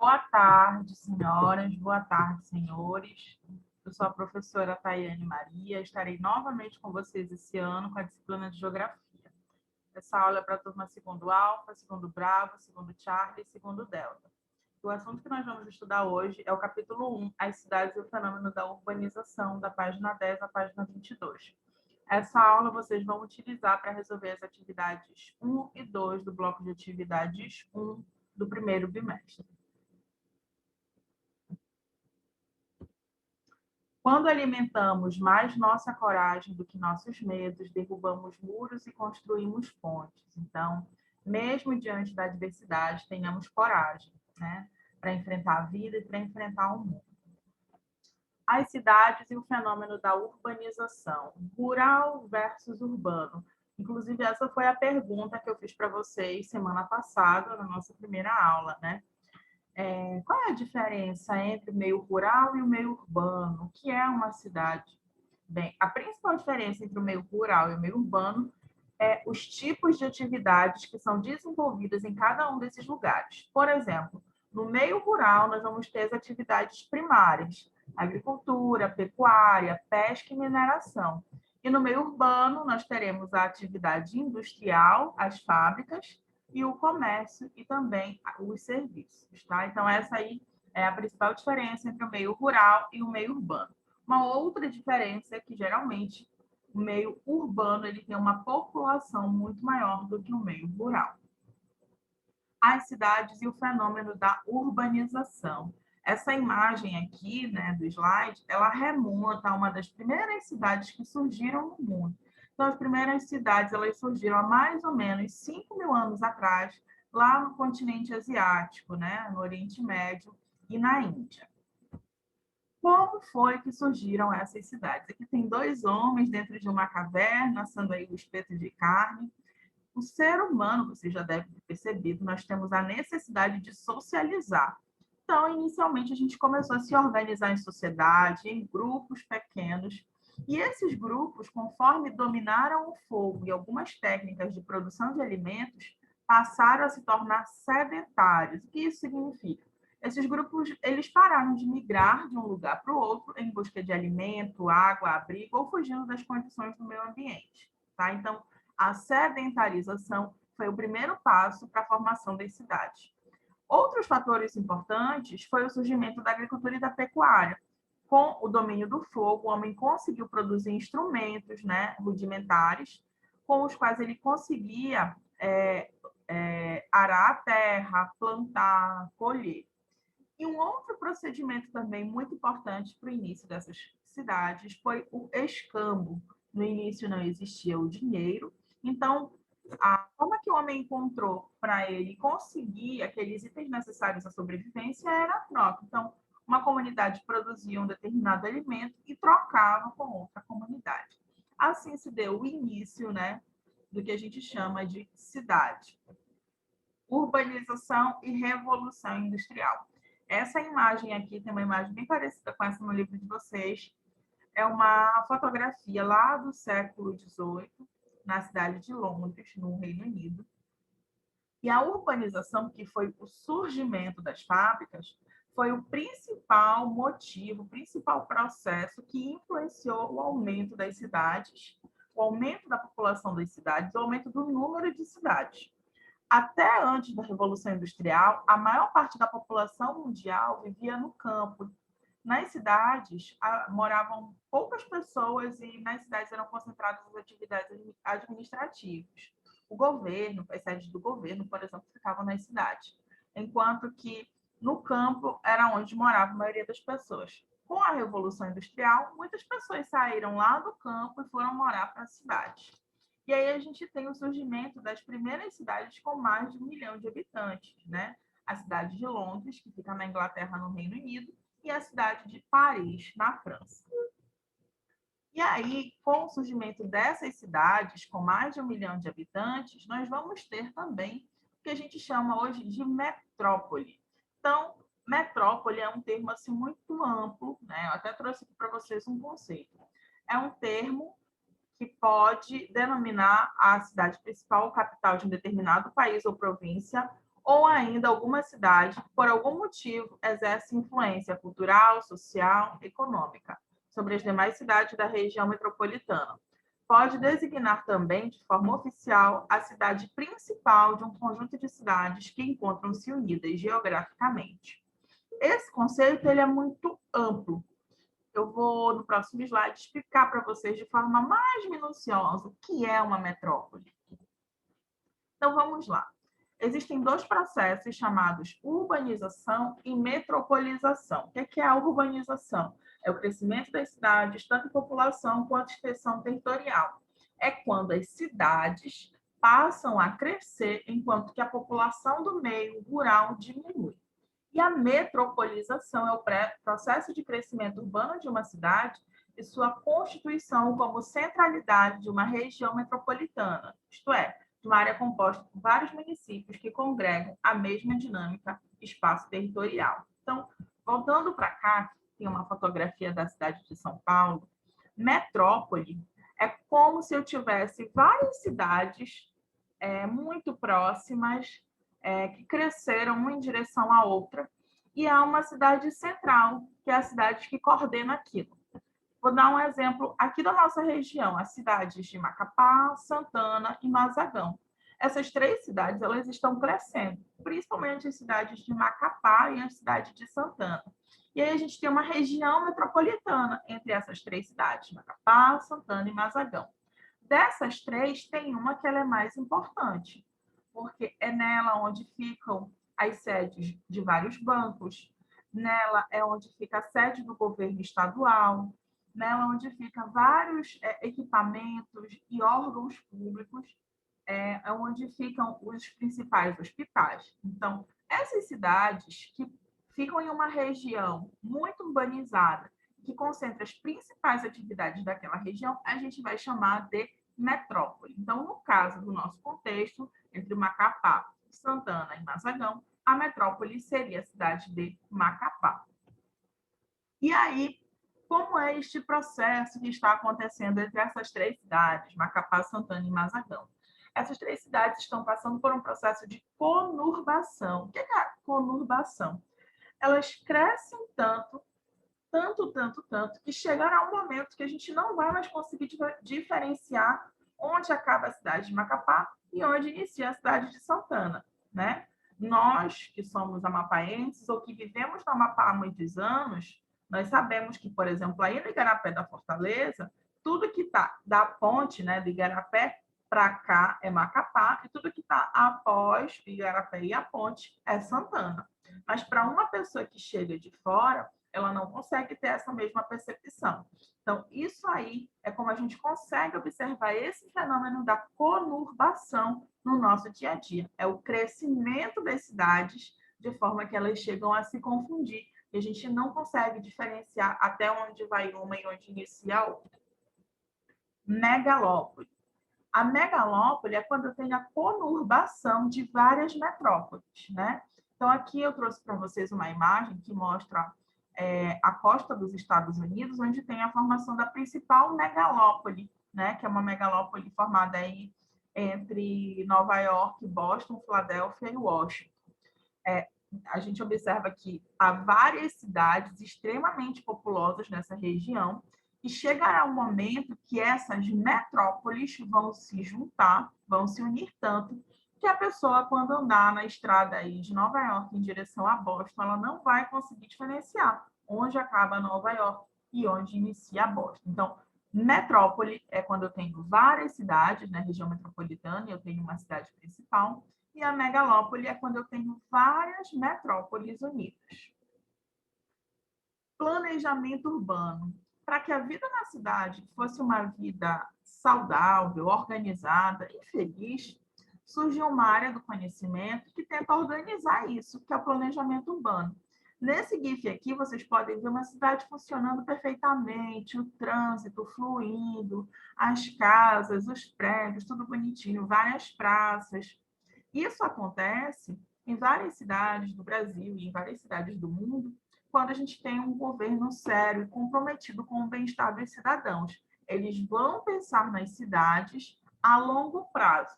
Boa tarde, senhoras. Boa tarde, senhores. Eu sou a professora Tayane Maria. Estarei novamente com vocês esse ano com a disciplina de Geografia. Essa aula é para a turma segundo Alfa, segundo Bravo, segundo Charlie e segundo Delta. O assunto que nós vamos estudar hoje é o capítulo 1, as cidades e o fenômeno da urbanização, da página 10 à página 22. Essa aula vocês vão utilizar para resolver as atividades 1 e 2 do bloco de atividades 1 do primeiro bimestre. Quando alimentamos mais nossa coragem do que nossos medos, derrubamos muros e construímos pontes. Então, mesmo diante da adversidade, tenhamos coragem, né, para enfrentar a vida e para enfrentar o mundo. As cidades e o fenômeno da urbanização, rural versus urbano. Inclusive, essa foi a pergunta que eu fiz para vocês semana passada, na nossa primeira aula, né? Qual é a diferença entre o meio rural e o meio urbano? O que é uma cidade? Bem, a principal diferença entre o meio rural e o meio urbano é os tipos de atividades que são desenvolvidas em cada um desses lugares. Por exemplo, no meio rural, nós vamos ter as atividades primárias, agricultura, pecuária, pesca e mineração. E no meio urbano, nós teremos a atividade industrial, as fábricas, e o comércio e também os serviços, tá? Então, essa aí é a principal diferença entre o meio rural e o meio urbano. Uma outra diferença é que, geralmente, o meio urbano ele tem uma população muito maior do que o meio rural. As cidades e o fenômeno da urbanização. Essa imagem aqui, né, do slide, ela remonta a uma das primeiras cidades que surgiram no mundo. Então, as primeiras cidades elas surgiram há mais ou menos 5.000 anos atrás, lá no continente asiático, né, no Oriente Médio e na Índia. Como foi que surgiram essas cidades? Aqui tem dois homens dentro de uma caverna, assando aí o espeto de carne. O ser humano, você já deve ter percebido, nós temos a necessidade de socializar. Então, inicialmente, a gente começou a se organizar em sociedade, em grupos pequenos, e esses grupos, conforme dominaram o fogo e algumas técnicas de produção de alimentos, passaram a se tornar sedentários. O que isso significa? Esses grupos, eles pararam de migrar de um lugar para o outro em busca de alimento, água, abrigo ou fugindo das condições do meio ambiente, tá? Então, a sedentarização foi o primeiro passo para a formação das cidades. Outros fatores importantes foi o surgimento da agricultura e da pecuária. Com o domínio do fogo, o homem conseguiu produzir instrumentos, né, rudimentares, com os quais ele conseguia arar a terra, plantar, colher. E um outro procedimento também muito importante para o início dessas cidades foi o escambo. No início não existia o dinheiro, então a forma que o homem encontrou para ele conseguir aqueles itens necessários à sobrevivência era a troca. Então, uma comunidade produzia um determinado alimento e trocava com outra comunidade. Assim se deu o início, né, do que a gente chama de cidade. Urbanização e revolução industrial. Essa imagem aqui tem uma imagem bem parecida com essa no livro de vocês. É uma fotografia lá do século XVIII, na cidade de Londres, no Reino Unido. E a urbanização, que foi o surgimento das fábricas, foi o principal motivo, o principal processo que influenciou o aumento das cidades, o aumento da população das cidades, o aumento do número de cidades. Até antes da Revolução Industrial, a maior parte da população mundial vivia no campo. Nas cidades, moravam poucas pessoas e nas cidades eram concentradas as atividades administrativas. O governo, as sedes do governo, por exemplo, ficavam nas cidades, enquanto que no campo era onde morava a maioria das pessoas. Com a Revolução Industrial, muitas pessoas saíram lá do campo e foram morar para a cidade. E aí a gente tem o surgimento das primeiras cidades com mais de 1 milhão de habitantes, né? A cidade de Londres, que fica na Inglaterra, no Reino Unido, e a cidade de Paris, na França. E aí, com o surgimento dessas cidades, com mais de 1 milhão de habitantes, nós vamos ter também o que a gente chama hoje de metrópole. Então, metrópole é um termo assim, muito amplo, né? Eu até trouxe aqui para vocês um conceito. É um termo que pode denominar a cidade principal ou capital de um determinado país ou província, ou ainda alguma cidade, por algum motivo, exerce influência cultural, social, econômica sobre as demais cidades da região metropolitana. Pode designar também, de forma oficial, a cidade principal de um conjunto de cidades que encontram-se unidas geograficamente. Esse conceito ele é muito amplo. Eu vou, no próximo slide, explicar para vocês de forma mais minuciosa o que é uma metrópole. Então, vamos lá. Existem dois processos chamados urbanização e metropolização. O que é a urbanização? É o crescimento das cidades, tanto em população quanto extensão territorial. É quando as cidades passam a crescer enquanto que a população do meio rural diminui. E a metropolização é o processo de crescimento urbano de uma cidade e sua constituição como centralidade de uma região metropolitana, isto é, de uma área composta por vários municípios que congregam a mesma dinâmica espaço-territorial. Então, voltando para cá, tem uma fotografia da cidade de São Paulo. Metrópole é como se eu tivesse várias cidades muito próximas, que cresceram uma em direção à outra, e há uma cidade central, que é a cidade que coordena aquilo. Vou dar um exemplo aqui da nossa região, as cidades de Macapá, Santana e Mazagão. Essas três cidades elas estão crescendo, principalmente as cidades de Macapá e a cidade de Santana. E aí a gente tem uma região metropolitana entre essas três cidades, Macapá, Santana e Mazagão. Dessas três, tem uma que ela é mais importante, porque é nela onde ficam as sedes de vários bancos, nela é onde fica a sede do governo estadual, nela onde ficam vários equipamentos e órgãos públicos, é onde ficam os principais hospitais. Então, essas cidades que ficam em uma região muito urbanizada, que concentra as principais atividades daquela região, a gente vai chamar de metrópole. Então, no caso do nosso contexto, entre Macapá, Santana e Mazagão, a metrópole seria a cidade de Macapá. E aí, como é este processo que está acontecendo entre essas três cidades, Macapá, Santana e Mazagão? Essas três cidades estão passando por um processo de conurbação. O que é a conurbação? Elas crescem tanto, que chegará um momento que a gente não vai mais conseguir diferenciar onde acaba a cidade de Macapá e onde inicia a cidade de Santana, né? Nós, que somos amapaenses ou que vivemos no Amapá há muitos anos, nós sabemos que, por exemplo, aí no Igarapé da Fortaleza, tudo que está da ponte, né, do Igarapé para cá é Macapá, e tudo que está após o Igarapé e a ponte é Santana. Mas para uma pessoa que chega de fora, ela não consegue ter essa mesma percepção. Então, isso aí é como a gente consegue observar esse fenômeno da conurbação no nosso dia a dia. É o crescimento das cidades de forma que elas chegam a se confundir e a gente não consegue diferenciar até onde vai uma e onde inicia a outra. Megalópole. A megalópole é quando tem a conurbação de várias metrópoles, né? Então, aqui eu trouxe para vocês uma imagem que mostra a costa dos Estados Unidos, onde tem a formação da principal megalópole, né? Que é uma megalópole formada aí entre Nova York, Boston, Filadélfia e Washington. A gente observa que há várias cidades extremamente populosas nessa região, e chegará um momento que essas metrópoles vão se juntar, vão se unir tanto, que a pessoa, quando andar na estrada aí de Nova York em direção a Boston, ela não vai conseguir diferenciar onde acaba Nova York e onde inicia Boston. Então, metrópole é quando eu tenho várias cidades na região metropolitana, e eu tenho uma cidade principal, e a megalópole é quando eu tenho várias metrópoles unidas. Planejamento urbano. Para que a vida na cidade fosse uma vida saudável, organizada e feliz, surgiu uma área do conhecimento que tenta organizar isso, que é o planejamento urbano. Nesse GIF aqui, vocês podem ver uma cidade funcionando perfeitamente, o trânsito fluindo, as casas, os prédios, tudo bonitinho, várias praças. Isso acontece em várias cidades do Brasil e em várias cidades do mundo, quando a gente tem um governo sério e comprometido com o bem-estar dos cidadãos. Eles vão pensar nas cidades a longo prazo.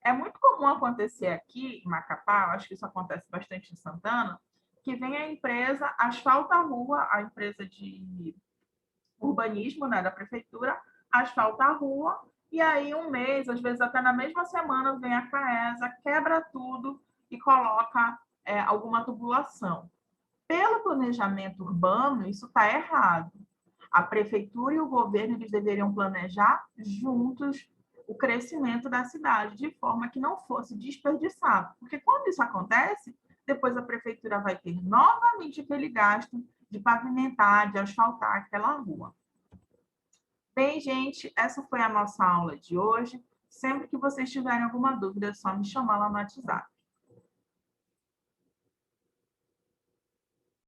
É muito comum acontecer aqui em Macapá, eu acho que isso acontece bastante em Santana, que vem a empresa, asfalta a rua, a empresa de urbanismo, né, da prefeitura, asfalta a rua, e aí um mês, às vezes até na mesma semana, vem a CAESA, quebra tudo e coloca alguma tubulação. Pelo planejamento urbano, isso está errado. A prefeitura e o governo eles deveriam planejar juntos o crescimento da cidade, de forma que não fosse desperdiçado. Porque quando isso acontece, depois a prefeitura vai ter novamente aquele gasto de pavimentar, de asfaltar aquela rua. Bem, gente, essa foi a nossa aula de hoje. Sempre que vocês tiverem alguma dúvida, é só me chamar lá no WhatsApp.